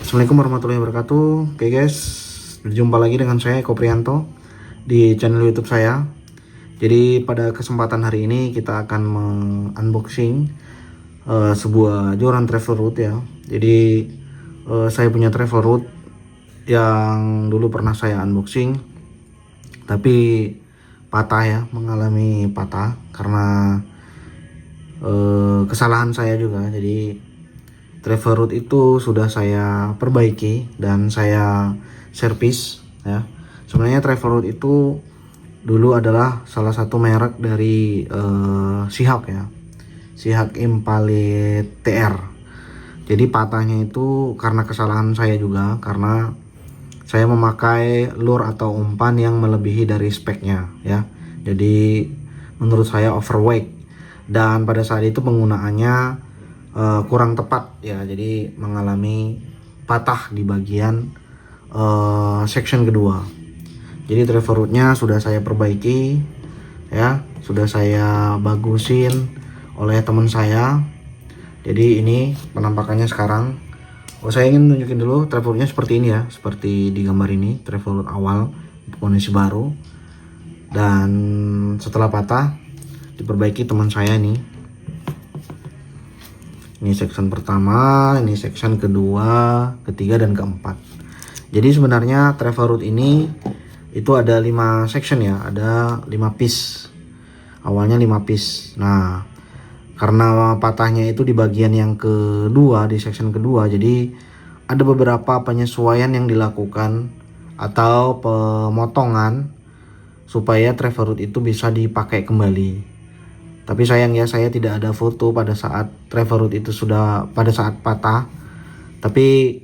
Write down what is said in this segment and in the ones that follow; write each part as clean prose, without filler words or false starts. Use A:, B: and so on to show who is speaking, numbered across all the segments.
A: Assalamualaikum warahmatullahi wabarakatuh. Oke guys, berjumpa lagi dengan saya Eko Priyanto di channel YouTube saya. Jadi pada kesempatan hari ini kita akan unboxing sebuah joran travel route ya. Jadi saya punya travel route yang dulu pernah saya unboxing, tapi patah ya, mengalami patah karena kesalahan saya juga. Jadi travel route itu sudah saya perbaiki dan saya servis ya. Sebenarnya travel route itu dulu adalah salah satu merek dari Seahawk ya, Seahawk Impalet TR. Jadi patahnya itu karena kesalahan saya juga, karena saya memakai lure atau umpan yang melebihi dari speknya ya. Jadi menurut saya overweight, dan pada saat itu penggunaannya kurang tepat ya, jadi mengalami patah di bagian section kedua. Jadi travel route-nya sudah saya perbaiki ya, sudah saya bagusin oleh teman saya. Jadi ini penampakannya sekarang. Saya ingin tunjukin dulu travel route-nya seperti ini ya, seperti di gambar ini, travel route awal kondisi baru. Dan setelah patah diperbaiki teman saya nih. Ini section pertama, ini section kedua, ketiga, dan keempat. Jadi sebenarnya travel route ini itu ada 5 section ya, ada 5 piece. Awalnya 5 piece. Nah, karena patahnya itu di bagian yang kedua, di section kedua, jadi ada beberapa penyesuaian yang dilakukan atau pemotongan supaya travel route itu bisa dipakai kembali. Tapi sayang ya, saya tidak ada foto pada saat travel route itu pada saat patah. Tapi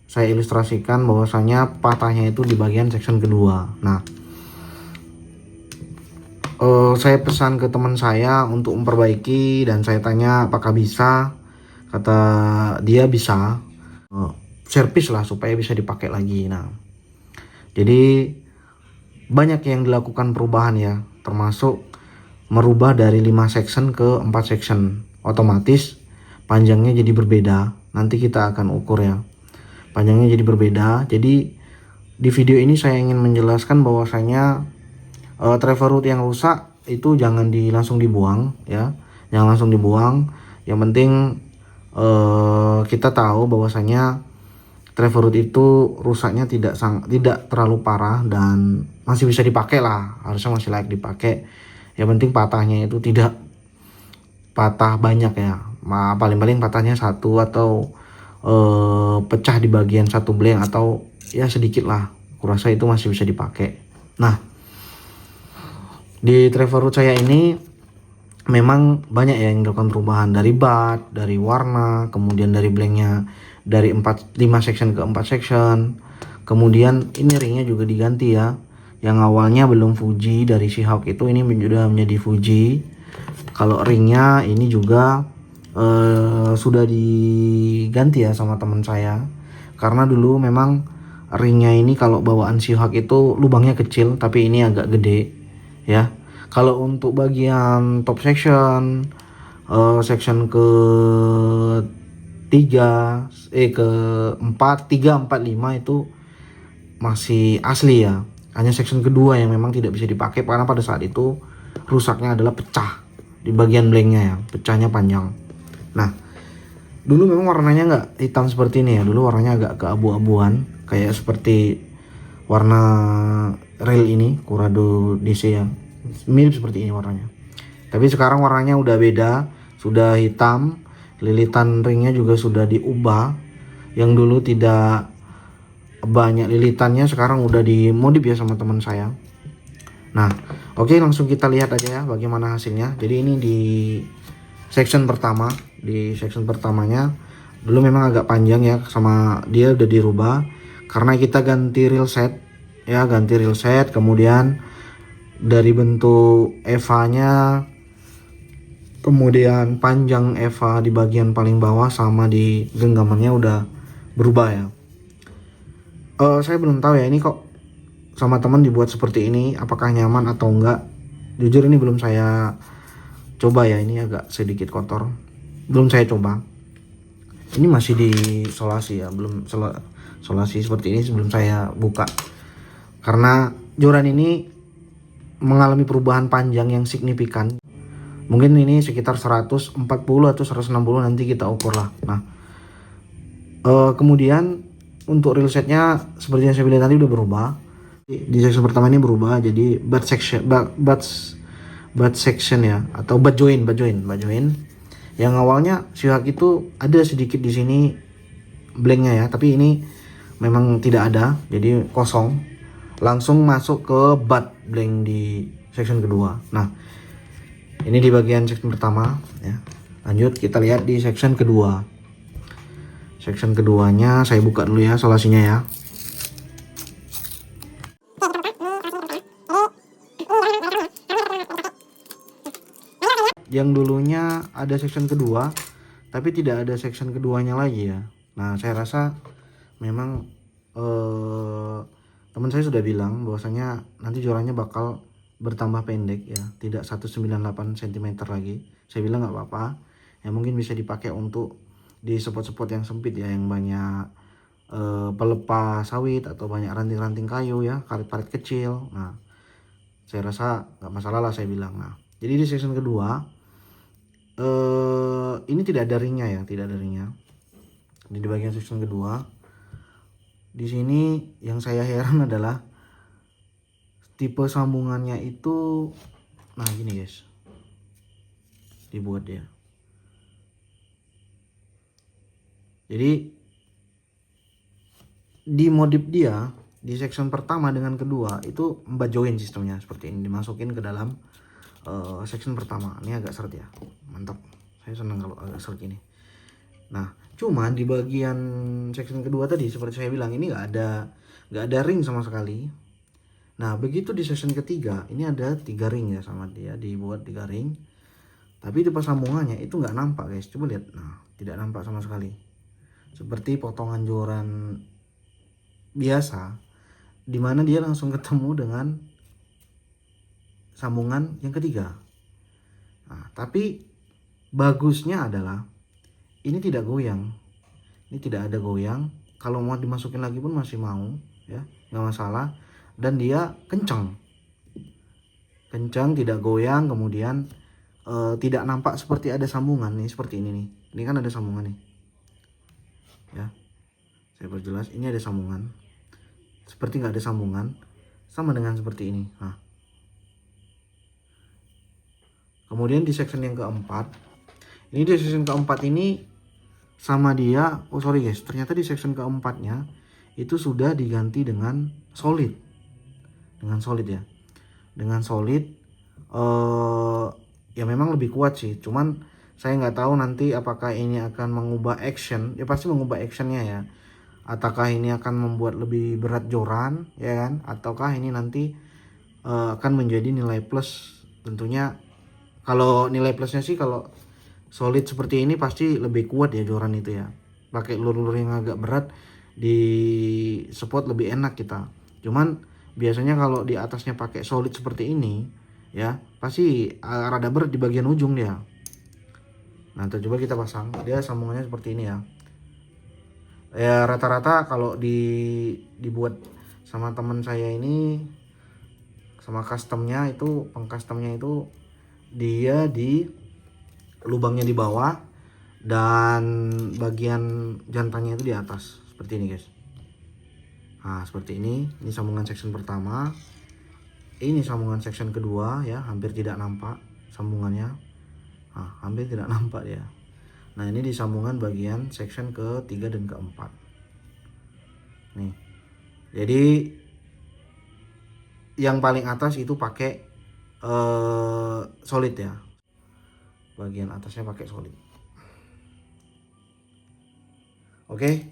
A: saya ilustrasikan bahwasanya patahnya itu di bagian section kedua. Nah, saya pesan ke teman saya untuk memperbaiki dan saya tanya apakah bisa. Kata dia bisa, servis lah supaya bisa dipakai lagi. Nah, jadi banyak yang dilakukan perubahan ya, termasuk merubah dari 5 section ke 4 section. Otomatis panjangnya jadi berbeda. Nanti kita akan ukur ya, panjangnya jadi berbeda. Jadi di video ini saya ingin menjelaskan bahwasanya travel route yang rusak itu jangan langsung dibuang ya, jangan langsung dibuang. Yang penting kita tahu bahwasanya travel route itu rusaknya tidak terlalu parah dan masih bisa dipakai lah, harusnya masih layak dipakai. Yang penting patahnya itu tidak patah banyak ya, paling-paling patahnya satu atau pecah di bagian satu blank atau ya sedikit lah, kurasa itu masih bisa dipakai. Nah, di travel route saya ini memang banyak ya yang dilakukan perubahan, dari bat, dari warna, kemudian dari blanknya dari 5 section ke 4 section. Kemudian ini ringnya juga diganti ya, yang awalnya belum Fuji dari Seahawk itu ini sudah menjadi Fuji. Kalau ringnya ini juga sudah diganti ya sama teman saya, karena dulu memang ringnya ini kalau bawaan Seahawk itu lubangnya kecil, tapi ini agak gede ya. Kalau untuk bagian top section, section ke 3, ke 4, 3, 4, 5 itu masih asli ya. Hanya section kedua yang memang tidak bisa dipakai karena pada saat itu rusaknya adalah pecah di bagian blanknya ya, pecahnya panjang. Nah, dulu memang warnanya nggak hitam seperti ini ya, dulu warnanya agak keabu-abuan, kayak seperti warna rail ini Curado DC ya, mirip seperti ini warnanya. Tapi sekarang warnanya udah beda, sudah hitam, lilitan ringnya juga sudah diubah. Yang dulu tidak banyak lilitannya sekarang udah dimodif ya sama teman saya. Nah, oke, langsung kita lihat aja ya bagaimana hasilnya. Jadi ini di section pertama, di section pertamanya dulu memang agak panjang ya, sama dia udah dirubah karena kita ganti reel set ya, ganti reel set. Kemudian dari bentuk EVA-nya, kemudian panjang EVA di bagian paling bawah sama di genggamannya udah berubah ya. Saya belum tahu ya ini kok sama teman dibuat seperti ini, apakah nyaman atau enggak. Jujur ini belum saya coba ya, ini agak sedikit kotor, belum saya coba. ini masih disolasi ya, belum solasi seperti ini sebelum saya buka, karena joran ini mengalami perubahan panjang yang signifikan. Mungkin ini sekitar 140 atau 160, nanti kita ukur lah. Nah, kemudian untuk real setnya seperti yang saya bilang tadi udah berubah. Di section pertama ini berubah jadi butt section ya, atau butt joint. Yang awalnya Shihak itu ada sedikit di sini blanknya ya, tapi ini memang tidak ada, jadi kosong, langsung masuk ke butt blank di section kedua. Nah, ini di bagian section pertama ya. Lanjut kita lihat di section kedua. Section keduanya saya buka dulu ya solasinya ya. Yang dulunya ada section kedua, tapi tidak ada section keduanya lagi ya. Nah, saya rasa memang teman saya sudah bilang bahwasanya nanti jorannya bakal bertambah pendek ya, tidak 198 cm lagi. Saya bilang nggak apa-apa ya, mungkin bisa dipakai untuk di spot-spot yang sempit ya, yang banyak pelepah sawit atau banyak ranting-ranting kayu ya, karet-karet kecil. Nah, saya rasa nggak masalah lah, saya bilang. Nah, jadi di section kedua ini tidak ada ringnya ya, tidak ada ringnya. Di bagian section kedua, di sini yang saya heran adalah tipe sambungannya itu, nah gini guys, dibuat dia. Jadi di modif dia di section pertama dengan kedua itu mbak join sistemnya seperti ini, dimasukin ke dalam section pertama. Ini agak seret ya, mantap, saya senang kalau agak seret ini. Nah, cuman di bagian section kedua tadi seperti saya bilang ini nggak ada ring sama sekali. Nah, begitu di section ketiga ini ada 3 ring ya, sama dia dibuat 3 ring, tapi di sambungannya itu nggak nampak guys, coba lihat. Nah, tidak nampak sama sekali, seperti potongan joran biasa, dimana dia langsung ketemu dengan sambungan yang ketiga. Nah, tapi bagusnya adalah ini tidak goyang, ini tidak ada goyang. Kalau mau dimasukin lagi pun masih mau ya, nggak masalah. Dan dia kencang, tidak goyang. Kemudian tidak nampak seperti ada sambungan nih, seperti ini nih. Ini kan ada sambungan nih ya, saya perjelas, ini ada sambungan, seperti nggak ada sambungan, sama dengan seperti ini. Nah, kemudian di section yang keempat, ini di section keempat ini sama dia, oh sorry guys, ternyata di section keempatnya itu sudah diganti dengan solid, ya, dengan solid. Ya memang lebih kuat sih, cuman saya nggak tahu nanti apakah ini akan mengubah action, ya pasti mengubah actionnya ya, ataukah ini akan membuat lebih berat joran ya kan, ataukah ini nanti akan menjadi nilai plus. Tentunya kalau nilai plusnya sih, kalau solid seperti ini pasti lebih kuat ya joran itu ya, pakai lur-lur yang agak berat di spot lebih enak kita. Cuman biasanya kalau di atasnya pakai solid seperti ini ya, pasti rada berat di bagian ujung dia. Nah, coba kita pasang, dia sambungannya seperti ini ya. Ya rata-rata kalau dibuat sama teman saya ini, sama customnya itu, pengcustomnya itu, dia di lubangnya di bawah dan bagian jantannya itu di atas seperti ini guys. Nah, seperti ini sambungan section pertama, ini sambungan section kedua ya, hampir tidak nampak sambungannya. Nah, hampir tidak nampak ya. Nah, ini di sambungan bagian section ketiga dan keempat nih. Jadi yang paling atas itu pakai solid ya, bagian atasnya pakai solid. Oke,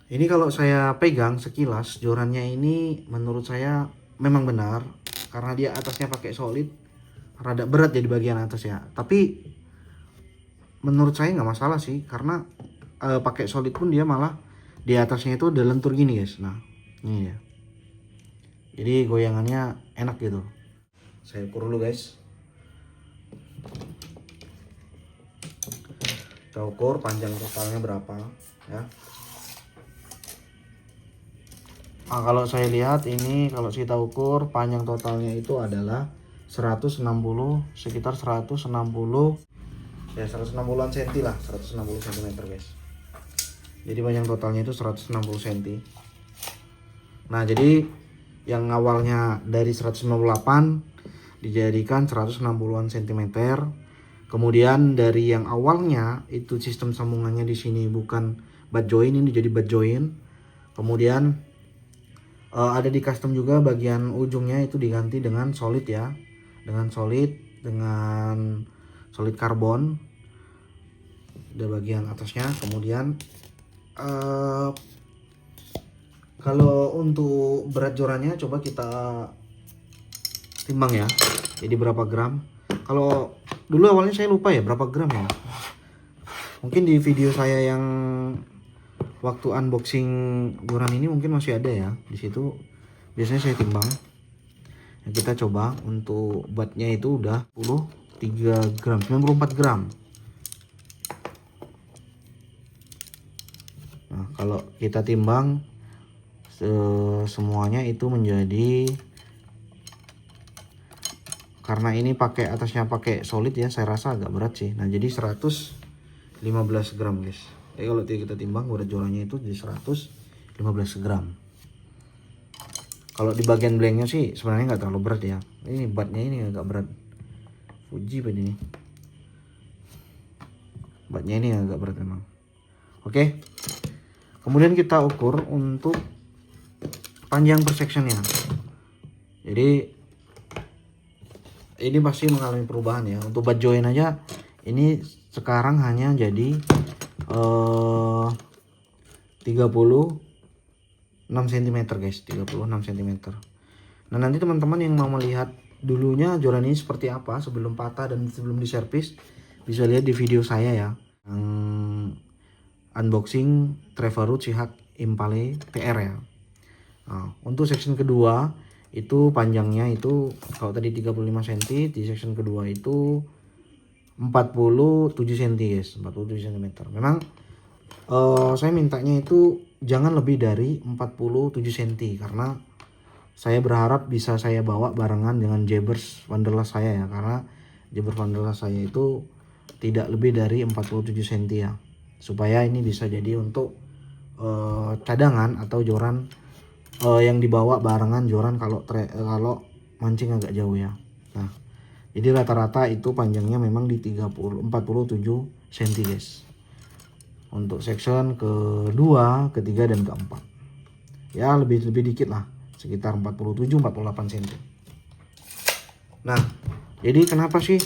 A: ini kalau saya pegang sekilas jorannya ini menurut saya memang benar, karena dia atasnya pakai solid, rada berat ya di bagian atas ya. Tapi menurut saya nggak masalah sih, karena pakai solid pun dia malah di atasnya itu udah lentur gini guys. Nah, ini ya, jadi goyangannya enak gitu. Saya ukur dulu guys. Kita ukur panjang totalnya berapa ya. Nah, kalau saya lihat ini, kalau kita ukur panjang totalnya itu adalah 160, sekitar 160 ya, 160-an cm lah, 160 cm guys. Jadi panjang totalnya itu 160 cm. Nah, jadi yang awalnya dari 198 dijadikan 160-an cm. Kemudian dari yang awalnya itu sistem sambungannya di sini bukan butt joint, ini jadi butt joint. Kemudian ada di custom juga bagian ujungnya itu diganti dengan solid ya, dengan solid karbon. Ada bagian atasnya. Kemudian kalau untuk berat jorannya coba kita timbang ya. Jadi berapa gram? Kalau dulu awalnya saya lupa ya berapa gram ya. Mungkin di video saya yang waktu unboxing joran ini mungkin masih ada ya. Di situ biasanya saya timbang. Nah, kita coba untuk buttnya itu udah 3 gram, 94 gram. Nah, kalau kita timbang semuanya itu menjadi, karena ini pakai atasnya pakai solid ya, saya rasa agak berat sih. Nah, jadi 115 gram guys. Kalau kita timbang berat jorannya itu jadi 115 gram. Kalau di bagian blanknya sih sebenarnya nggak terlalu berat ya. Ini buttnya ini agak berat. Fuji pada ini. Buttnya ini agak berat memang. Oke. Kemudian kita ukur untuk panjang per sectionnya. Jadi ini pasti mengalami perubahan ya. Untuk butt joint aja ini sekarang hanya jadi 36 cm guys, 36 cm. Nah, nanti teman-teman yang mau melihat dulunya joran ini seperti apa sebelum patah dan sebelum diservis, bisa lihat di video saya ya, yang unboxing Trevorroot Seahawk Impale TR ya. Nah, untuk section kedua itu panjangnya itu kalau tadi 35 cm, di section kedua itu 47 cm guys, 47 cm. Memang saya mintanya itu jangan lebih dari 47 cm karena saya berharap bisa saya bawa barengan dengan Jaybird Wanderlust saya ya, karena Jaybird Wanderlust saya itu tidak lebih dari 47 cm ya, supaya ini bisa jadi untuk cadangan atau joran yang dibawa barengan joran kalau mancing agak jauh ya. Nah, jadi rata-rata itu panjangnya memang di 47 cm guys. Untuk section kedua, ketiga, dan keempat ya lebih dikit lah, sekitar 47-48 cm. Nah, jadi kenapa sih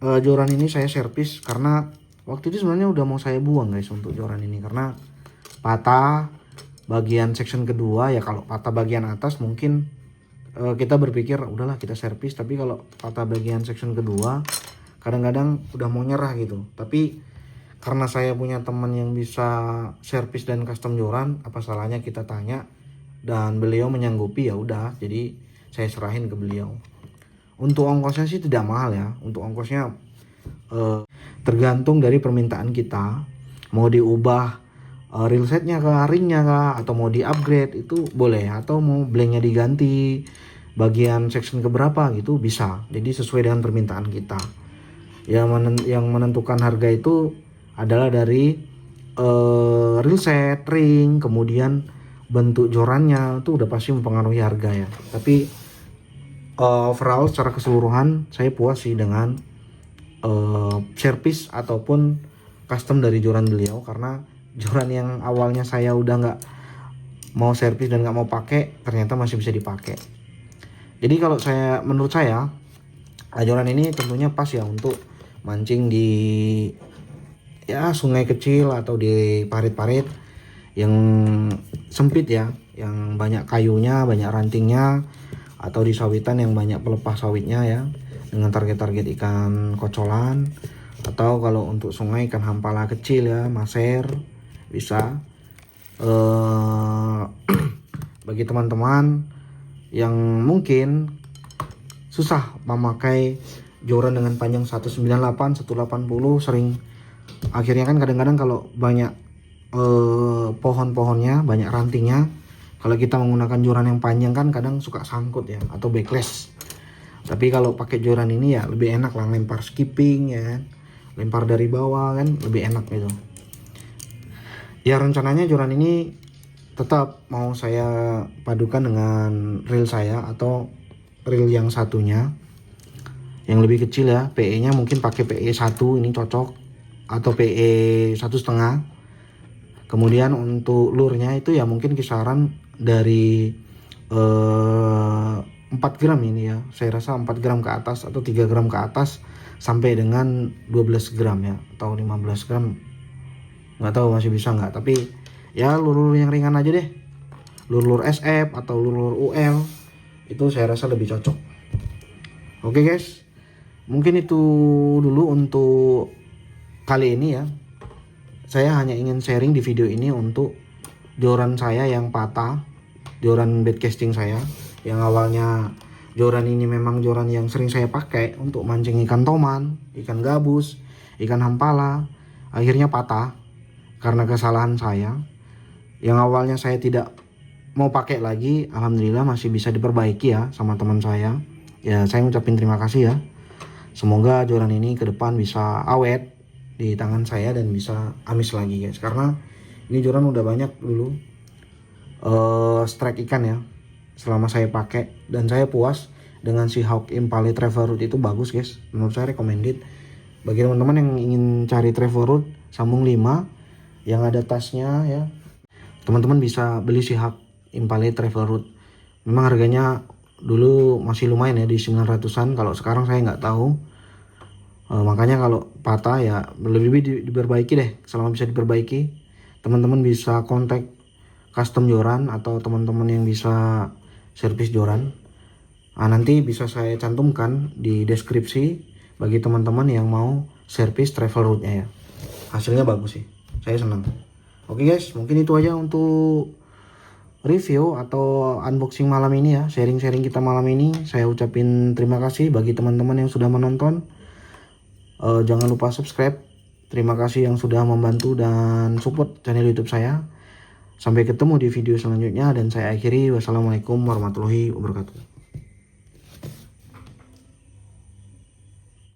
A: joran ini saya servis? Karena waktu itu sebenarnya udah mau saya buang guys untuk joran ini, karena patah bagian section kedua ya. Kalau patah bagian atas mungkin kita berpikir udahlah kita servis, tapi kalau patah bagian section kedua kadang-kadang udah mau nyerah gitu. Tapi karena saya punya teman yang bisa servis dan custom joran, apa salahnya kita tanya, dan beliau menyanggupi, ya udah jadi saya serahin ke beliau. Untuk ongkosnya sih tidak mahal ya. Untuk ongkosnya tergantung dari permintaan kita, mau diubah reel setnya kah, ringnya kah, atau mau di upgrade itu boleh, atau mau blanknya diganti bagian section keberapa gitu bisa. Jadi sesuai dengan permintaan kita. Yang menentukan harga itu adalah dari reel set, ring, kemudian bentuk jorannya, itu udah pasti mempengaruhi harga ya. Tapi overall secara keseluruhan saya puas sih dengan servis ataupun custom dari joran beliau, karena joran yang awalnya saya udah nggak mau servis dan nggak mau pakai ternyata masih bisa dipakai. Jadi kalau menurut saya joran ini tentunya pas ya untuk mancing di ya sungai kecil atau di parit-parit yang sempit ya, yang banyak kayunya, banyak rantingnya, atau di sawitan yang banyak pelepah sawitnya ya, dengan target-target ikan kocolan, atau kalau untuk sungai ikan hampala kecil ya, maser bisa. Bagi teman-teman yang mungkin susah memakai joran dengan panjang 198, 180, sering akhirnya kan kadang-kadang kalau banyak pohon-pohonnya, banyak rantingnya, kalau kita menggunakan joran yang panjang kan kadang suka sangkut ya, atau backlash. Tapi kalau pakai joran ini ya lebih enak lah, lempar skipping ya kan, lempar dari bawah kan lebih enak gitu. Ya rencananya joran ini tetap mau saya padukan dengan reel saya atau reel yang satunya yang lebih kecil ya, PE nya mungkin pakai PE 1 ini cocok, atau PE 1,5. Kemudian untuk lurnya itu ya mungkin kisaran dari 4 gram ini ya, saya rasa 4 gram ke atas atau 3 gram ke atas sampai dengan 12 gram ya, atau 15 gram, nggak tahu masih bisa nggak, tapi ya lur-lur yang ringan aja deh, lur-lur SF atau lur-lur UL itu saya rasa lebih cocok. Oke guys, mungkin itu dulu untuk kali ini ya. Saya hanya ingin sharing di video ini untuk joran saya yang patah, joran baitcasting saya yang awalnya joran ini memang joran yang sering saya pakai untuk mancing ikan toman, ikan gabus, ikan hampala. Akhirnya patah karena kesalahan saya. Yang awalnya saya tidak mau pakai lagi, alhamdulillah masih bisa diperbaiki ya sama teman saya. Ya saya ngucapin terima kasih ya. Semoga joran ini ke depan bisa awet di tangan saya dan bisa amis lagi guys, karena ini joran udah banyak dulu strike ikan ya selama saya pakai, dan saya puas dengan si Hawk Impale Travel Root itu. Bagus guys, menurut saya recommended bagi teman-teman yang ingin cari Travel Root sambung 5 yang ada tasnya ya. Teman-teman bisa beli si Hawk Impale Travel Root. Memang harganya dulu masih lumayan ya, di 900-an. Kalau sekarang saya nggak tahu. Makanya kalau patah ya lebih diperbaiki deh. Selama bisa diperbaiki, teman-teman bisa kontak custom joran atau teman-teman yang bisa servis joran. Nanti bisa saya cantumkan di deskripsi bagi teman-teman yang mau servis travel route-nya ya. Hasilnya bagus sih, saya senang. Oke guys, mungkin itu aja untuk review atau unboxing malam ini ya, sharing-sharing kita malam ini. Saya ucapin terima kasih bagi teman-teman yang sudah menonton. Jangan lupa subscribe. Terima kasih yang sudah membantu dan support channel YouTube saya. Sampai ketemu di video selanjutnya, dan saya akhiri. Wassalamualaikum warahmatullahi wabarakatuh.